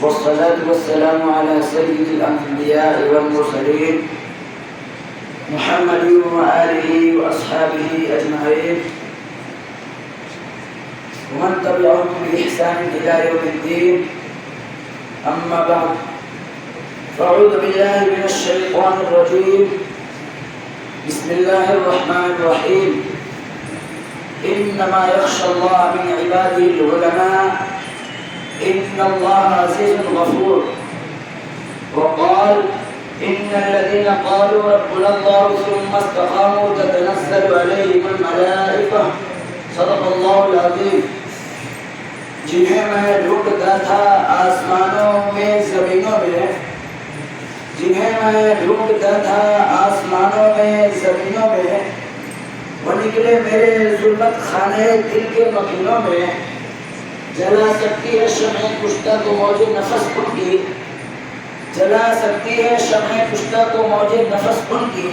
والصلاة والسلام على سيد الأنبياء والمرسلين محمد وآله وأصحابه أجمعين ومن تبعهم بإحسان إلى يوم الدين. أما بعد، فأعوذ بالله من الشيطان الرجيم. بسم الله الرحمن الرحيم. إنما يخشى الله من عباده العلماء إن الله عزيز غفور. وقال إن الذين قالوا ربنا الله ثم استقاموا تتنزل عليهم الملائكة. صدق الله العظيم. جنہیں میں ڈھونڈتا تھا آسمانوں میں زمینوں میں، جنہیں میں ڈھونڈتا تھا آسمانوں میں زمینوں میں، وہ نکلے میرے ظلمت خانے دل کے مکینوں میں. جلا سکتی ہے شمع کشتہ کو موج نفس ان کی، جلا سکتی ہے شمع کشتہ کو موج نفس ان کی.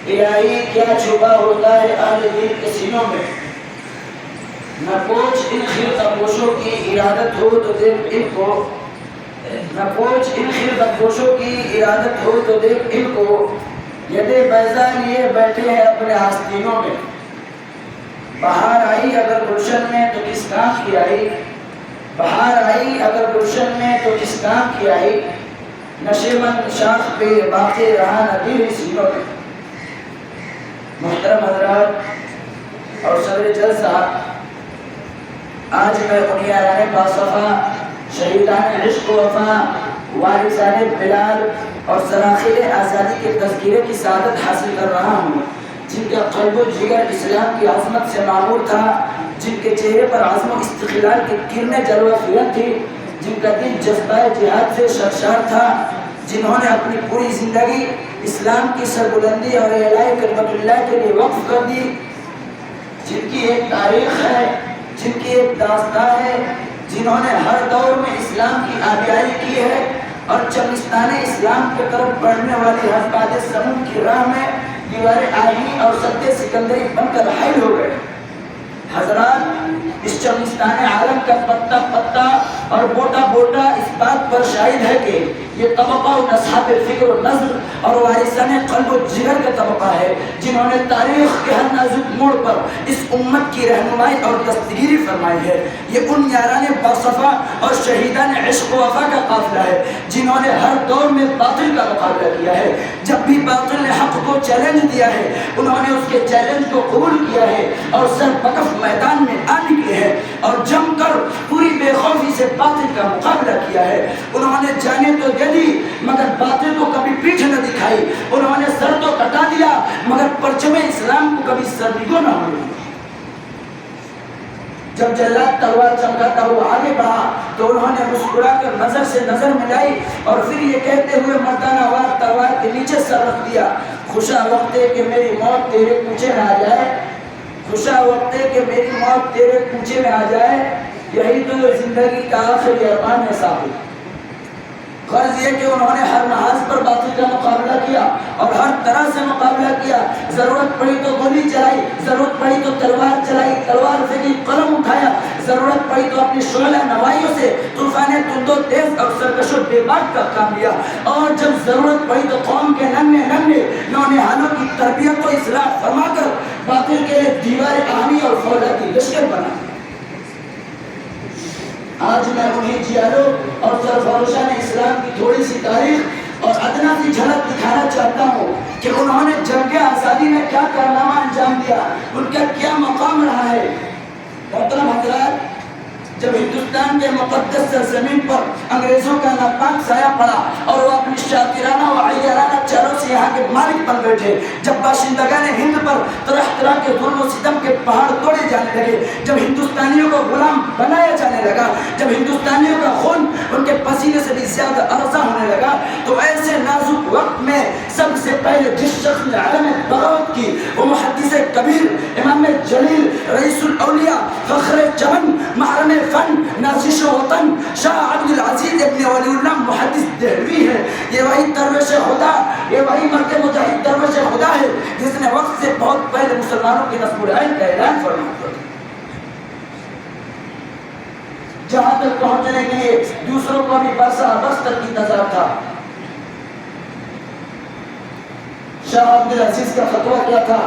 الہی کیا چھپا ہوتا ہے اہل دل کے سینوں میں. نہ پوچھ ان خرقہ پوشوں کی ارادت ہو تو دیکھ ان کو، نہ پوچھ ان خرقہ پوشوں کی ارادت ہو تو دیکھ ان کو. یدے بیضا لیے بیٹھے ہیں اپنے آستینوں میں. بہار آئی اگر گلشن میں تو کس کام کی آئی، بہار آئی اگر گلشن میں تو کس کام کی آئی. نشیمن شاخ پہ باقی رہا ندیر سینوں میں. محترم حضرات اور صدر جلسہ، آج میں بنیادان باصفا، شہیدان عشق و وفا، وارثان بلال اور سراخیل آزادی کے تذکرے کی سعادت حاصل کر رہا ہوں، جن کا قلب و جگر اسلام کی عظمت سے معمور تھا، جن کے چہرے پر عزم و استقلال کی کرنیں جلوہ افروز تھی، جن کا دل جذبہ جہاد سے سرشار تھا، جنہوں نے اپنی پوری زندگی اسلام کی سربلندی اور اعلاء کلمت اللہ کے لیے وقف کر دی، جن کی ایک تاریخ ہے، جن کی ایک داستان ہے، جنہوں نے ہر دور میں اسلام کی آبیائی کی ہے اور چمستان اسلام کی طرف بڑھنے والی حفاظ سمون کی راہ میں دیوار آئینی اور سد سکندری بن کر حائل ہو گئے. حضرات، اس چمستان عالم کا پتا پتا اور بوٹا بوٹا اس بات پر شاہد ہے کہ یہ طبقہ اصحاب فکر و نظر اور وارثان قلب و جگر کا طبقہ ہے، جنہوں نے تاریخ کے ہر نازک موڑ پر اس امت کی رہنمائی اور دستگیری فرمائی ہے. یہ ان یاران باصفا اور شہیدان عشق و وفا کا قافلہ ہے، جنہوں نے ہر دور میں باطل کا مقابلہ کیا ہے. جب بھی باطل نے حق کو چیلنج دیا ہے، انہوں نے اس کے چیلنج کو قبول کیا ہے اور سر بکف میدان میں آ نکلے ہیں اور جم کر پوری بے خوفی سے باطل کا مقابلہ کیا ہے. انہوں نے جانے تو دے دی مگر باطل کو کبھی پیٹھ نہ دکھائی. انہوں نے سر تو کٹا دیا مگر پرچم اسلام کو کبھی سرنگو نہ ہونے دیا. جب جلاد تلوار چمکاتا ہوا آگے بڑھا تو انہوں نے مسکرا کر نظر سے نظر ملائی اور پھر یہ کہتے ہوئے مردانہ وار تلوار کے نیچے سر رکھ دیا. خوشا وقت ہے کہ میری موت تیرے کوچے میں آ جائے، خوشا وقت ہے کہ میری موت تیرے کوچے میں آ جائے. یہی تو زندگی کا آخری ارمان ہے صاحب. غرض یہ کہ انہوں نے ہر محاذ پر باطل کا مقابلہ کیا اور ہر طرح سے مقابلہ کیا. ضرورت پڑی تو گولی چلائی، ضرورت پڑی تو تلوار چلائی، تلوار پھینکی، قلم اٹھایا، ضرورت پڑی تو اپنی شعلہ نوائیوں سے طوفان تند و تیز اور سرکش و بے باک کا کام لیا. اور جب ضرورت پڑی تو قوم کے ننھے ننھے نونہالوں کی تربیت و اصلاح فرما کر باطل کے لیے دیوار آہنی اور فولادی لشکر بنا. آج میں انہیں جیالوں اور سرفروشان اسلام کی تھوڑی سی تاریخ اور ادنا سی جھلک دکھانا چاہتا ہوں کہ انہوں نے جنگ آزادی میں کیا کارنامہ انجام دیا، ان کا کیا مقام رہا ہے. محترم حضرات، جب ہندوستان کے مقدس سرزمین پر انگریزوں کا ناپاک سایہ پڑا اور وہ اپنی شاطرانہ و عیارانہ چاروں سے یہاں کے مالک بن بیٹھے، جب باشندگان ہند پر طرح طرح کے ظلم و ستم کے پہاڑ توڑے جانے لگے، جب ہندوستانیوں کو غلام بنایا جانے لگا، جب ہندوستانیوں کا خون ان کے پسینے سے بھی زیادہ ارزاں ہونے لگا، تو ایسے نازک وقت میں سب سے پہلے جس شخص نے علم بغاوت کی وہ محدث کبیر، امام جلیل، رئیس الاولیاء، فخر چمن، محرم فن، نازش وطن، شاہ عبد العزیز ابن ولی اللہ محدث دہلوی ہے. یہ وہی درویش خدا، یہ وہی مرد مجاہد درویش خدا ہے جس نے وقت سے بہت پہلے مسلمانوں کی نصب العین کا اعلان فرمایا. جہاں تک پہنچنے کے لیے دوسروں کو بھی برسہ برس تک انتظار تھا۔ شاہ عبدالعزیز کا فتویٰ کیا تھا؟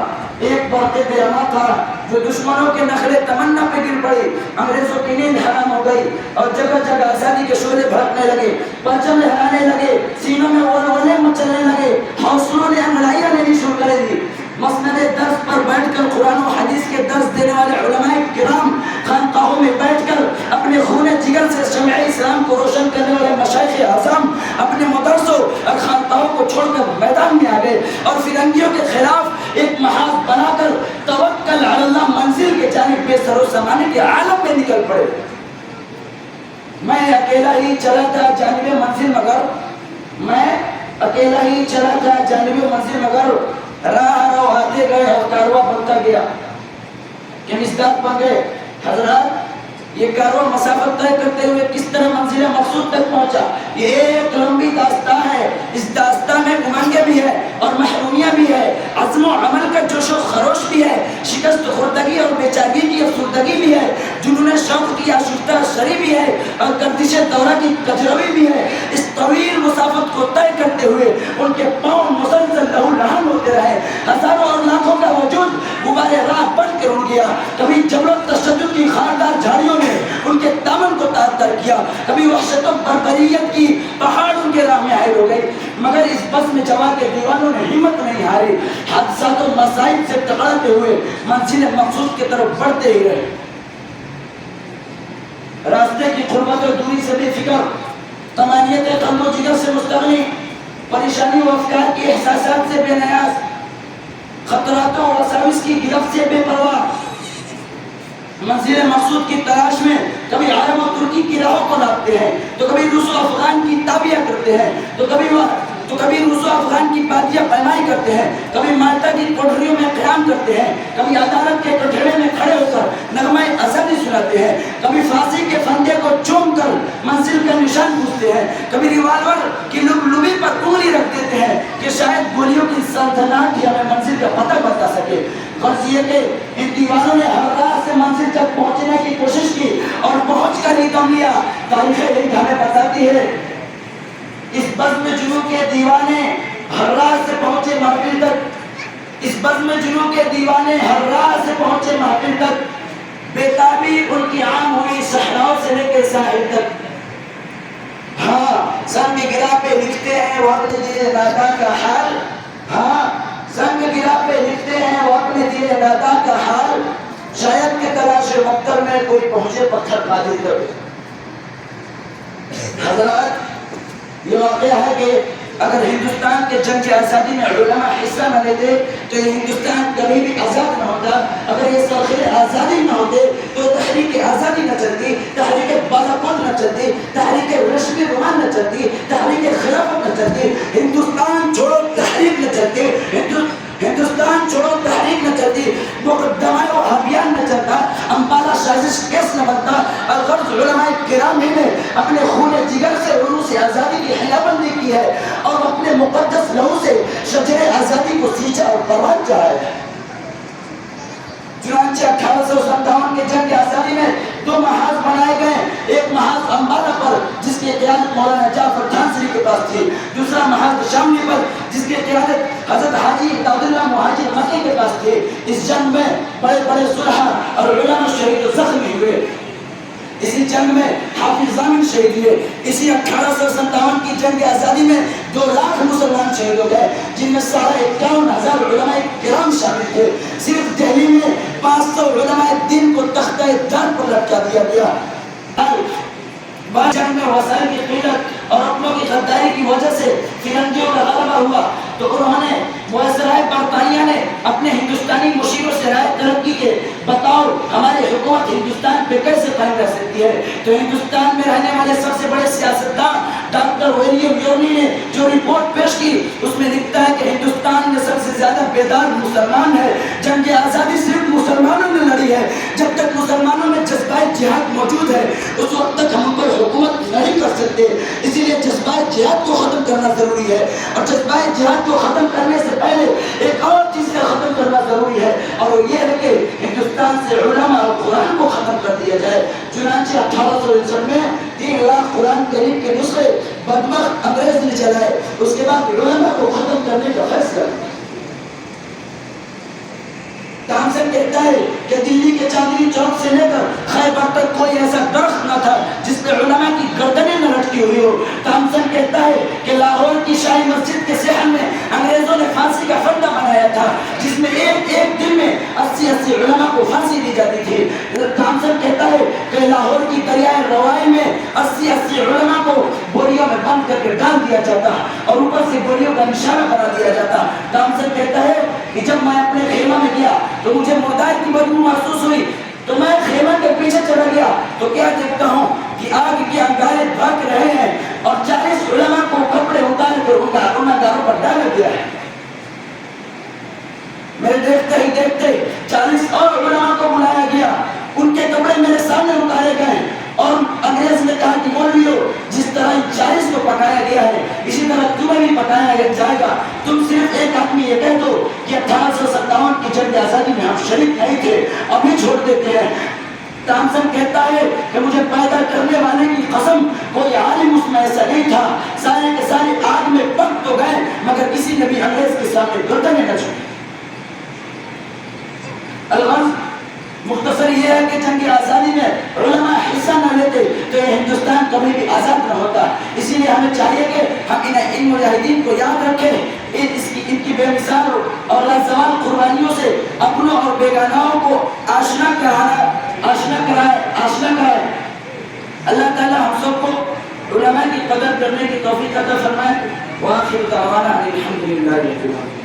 ایک برق بیما تھا جو دشمنوں کے نخرے تمنا پہ گر پڑی، انگریزوں کی نیند حرام ہو گئی اور جگہ جگہ آزادی کے شعلے بھڑکنے لگے، پرچم لہرانے لگے، سینوں میں ولولے مچلنے لگے، حوصلوں نے انگڑائیاں لینی شروع کر دی۔ مسند درس پر بیٹھ کر قرآن و حدیث کے درس دینے والے علماء کرام خانقاہوں میں بیٹھ کر اپنے خون جگر سے شمع اسلام کو روشن کرنے والے مشائخ اعظم اپنے مدرسوں اور خانقاہوں کو چھوڑ کر میدان میں آ گئے اور فرنگیوں کے خلاف ایک محاذ بنا کر توکل علی اللہ منزل کے جانب بے سر و سامانے کے عالم میں نکل پڑے۔ میں اکیلا ہی چلا تھا جانب منزل مگر راہ آتے گئے اور کارواں بنتا گیا کہ مصداق بن گئے۔ حضرات، یہ کارواں مسافت طے کرتے ہوئے کس طرح منزل مقصود تک پہنچا، یہ ایک لمبی داستان ہے۔ اس داستان میں امنگیں بھی ہے اور محرومیاں بھی ہے، عزم و عمل کا جوش و خروش بھی ہے، شکست خوردگی اور بیچارگی کی افسردگی بھی ہے، جنون شوق کی آشفتہ شری بھی ہے اور گردش دورہ کی کجروی بھی ہے۔ اس طویل مسافت کو طے کرتے ہوئے ان کے پاؤں مسلسل لہو لہان ہوتے رہے، ہزاروں اور لاکھوں کا وجود غبارے راہ بن کے رک گیا۔ کبھی جبر و تشدد کی خاردار جھاڑیوں نے ان کے دامن کو تار تر کیا، کبھی وحشت و بربریت کی پہاڑ ان کے راہ میں حائل ہو گئی، مگر اس بس میں جوان کے دیوانوں نے ہمت نہیں ہاری، حادثات و مصائب سے ٹکراتے ہوئے منزل مقصود کی طرف بڑھتے ہی رہے۔ راستے کی قربت و دوری سے بے فکر، طمانیت قلب و جگر سے مستغنی، پریشانی و افکار کی احساسات سے بے نیاز، خطرات و وساوس کی گرفت سے بے پرواہ، منزل مقصود کی تلاش میں کبھی عرب و ترکی کی راہوں کو ناپتے ہیں، تو کبھی روس و افغان کی تابعہ کرتے ہیں، تو کبھی روس و افغان کی بادیہ پیمائی کرتے ہیں، کبھی مالٹا کی کوٹریوں میں قیام کرتے ہیں، کبھی عدالت کے کٹہرے میں کھڑے ہو کر نغمہ آزادی سناتے ہیں، کبھی پھانسی کے پھندے کو چوم کر منزل کا نشان پوچھتے ہیں، کبھی ریوالور کی لبی پر انگلی رکھ دیتے ہیں کہ شاید گولیوں کی سلطنت ہی ہمیں منزل کا پتہ بتا سکے۔ غرض یہ کہ ان دیوانوں نے ہر راہ سے منزل تک پہنچنے کی کوشش کی اور پہنچ کر ہی دم لیا۔ تاریخ ہند ہمیں بتاتی ہے اس بزم جنوں کے دیوانے ہر راہ سے پہنچے محفل تک، اس بزم جنوں کے دیوانے ہر راہ سے پہنچے محفل تک، بیتابی ان کی عام ہوئی صحراؤں سے لے کے ساحل تک۔ ہاں، سنگ گرا پہ لکھتے ہیں وہ اپنے دل نادا کا حال، ہاں سنگ گرا پہ لکھتے ہیں وہ اپنے دل نادا کا حال، شاید کہ تلاش مقدر میں کوئی پہنچے پتھر قادر تک۔ حضرات، یہ واقعہ ہے کہ اگر ہندوستان کے جنگ آزادی میں علماء حصہ نہ لیتے تو یہ ہندوستان کبھی بھی آزاد نہ ہوتا۔ اگر یہ سلسلے آزادی نہ ہوتے تو تحریک آزادی نہ چلتی، تحریک بالاکوٹ نہ چلتی، تحریک رشد رومان نہ چلتی، تحریک خلافت نہ چلتی، ہندوستان چھوڑو تحریک نہ چلتی، ہندوستان چھوڑو تحریک نہ چلتی، مقدمہ و ابھیان نہ چلتا، امبالہ سازش کیس نہ بنتا۔ الغرض علماء کرام نے اپنے خون جگر سے عروس آزادی کی حلہ بندی کی ہے اور اپنے مقدس لہو سے شجر آزادی کو سینچا اور پروان چڑھا ہے۔ چنانچہ 1857 کے جنگ آزادی میں 2 محاذ بنائے گئے، ایک محاذ امبالہ پر جس کی قیادت مولانا جعفر دھانسری کے پاس تھی، دوسرا محاذ شاملی پر جس کی قیادت حضرت حاجی عبداللہ مہاجر مکی کے پاس تھی۔ اس جنگ میں بڑے بڑے صلحاء اور علماء شہید و زخمی ہوئے۔ اسی جنگ میں حافظ ضامن شہید ہوئے۔ اسی 1857 کی جنگ آزادی میں 2 لاکھ مسلمان شہید ہو گئے، جن میں 51,000 علماء کرام شامل تھے۔ صرف دہلی میں 500 علماء دین کو تختہ دار پر لٹکا دیا گیا۔ جنگ میں وسائل کی قلت اور اپنوں کی غداری کی وجہ سے فرنگیوں کا غلبہ ہوا تو انہوں نے وائسرائے برطانیہ نے اپنے ہندوستانی مشیروں سے رائے طلب کی کہ بتاؤ ہماری حکومت ہندوستان پہ کیسے قائم رہ سکتی ہے۔ تو ہندوستان میں رہنے والے سب سے بڑے سیاستدان ڈاکٹر ولیم یونی نے جو رپورٹ پیش کی اس میں لکھتا ہے کہ ہندوستان میں سب سے زیادہ بیدار مسلمان ہے، جنگ آزادی صرف مسلمانوں نے لڑی ہے۔ جب تک مسلمانوں میں جذبہ جہاد موجود ہے اس وقت تک ہم پر حکومت نہیں کر سکتے، اسی لیے جذبہ جہاد کو ختم کرنا ضروری ہے، اور جذبہ جہاد کو ختم کرنے سے پہلے ایک اور چیز کا ختم کرنا ضروری ہے، اور وہ یہ ہے کہ ہندوستان ہندوستان سے علماء اور قرآن کو ختم کر دیا جائے۔ چنانچہ 1861 میں 3 لاکھ قرآن کریم کے نسخے بدبخت انگریز نے چلائے۔ اس کے بعد علماء کو ختم کرنے کا فیصلہ۔ تامسن کہتا ہے کہ دلی کے چاندنی چوک سے لے کر خیبر تک کوئی ایسا درخت نہ تھا جس پہ علماء کی گردنیں نہ لٹکی ہوئی ہو۔ تامسن کہتا ہے کہ لاہور کی شاہی مسجد کے صحن میں انگریزوں نے پھانسی کا پھندا بنایا تھا جس میں ایک دن میں 80 علماء کو پھانسی دی جاتی تھی۔ تامسن کہتا ہے کہ لاہور کی دریائے روائی میں 80 علماء کو بوریوں میں بند کر کے ڈال دیا جاتا اور اوپر سے بوریوں کا نشانہ بنا دیا جاتا۔ تامسن کہتا ہے کہ جب میں اپنے خیمہ میں گیا تو مجھے مردار کی بدبو محسوس ہوئی تو میں خیمہ کے پیچھے چلا گیا تو کیا دیکھتا ہوں کہ آگ کے انگارے بھڑک رہے ہیں اور 40 علماء کو کپڑے اتار کر ان کا انگاروں پر ڈالا گیا ہے۔ میرے دیکھتے ہی دیکھتے 40 اور علماء کو بلایا گیا، ان کے کپڑے میرے سامنے اتارے گئے اور انگریز نے کہا کہ مولویو جس طرح 40 کو پکایا گیا ہے اسی طرح تمہیں بھی پکایا جائے گا۔ تم صرف ایک آدمی یہ کہہ دو کہ 1857 کی جنگ آزادی میں ہم شریک نہیں تھے، ابھی چھوڑ دیتے ہیں۔ تامسن کہتا ہے کہ مجھے پیدا کرنے والے کی قسم کوئی عالم اس میں ایسا نہیں تھا، سارے کے سارے آگ میں پک تو گئے مگر کسی نے بھی انگریز کے سامنے گردنیں نہ جھکائی۔ الغرض مختصر یہ ہے کہ جنگ آزادی میں علماء حصہ نہ لیتے تو یہ ہندوستان کبھی بھی آزاد نہ ہوتا۔ اسی لیے ہمیں چاہیے کہ ہم ان مجاہدین کو یاد رکھیں، ان کی بے مثال اور لازوال قربانیوں سے اپنوں اور بیگاناؤں کو آشنا کرائے۔ اللہ تعالی ہم سب کو علماء کی قدر کرنے کی توفیق عطا فرمائے۔ وآخر دعوانا الحمدللہ رب العالمین۔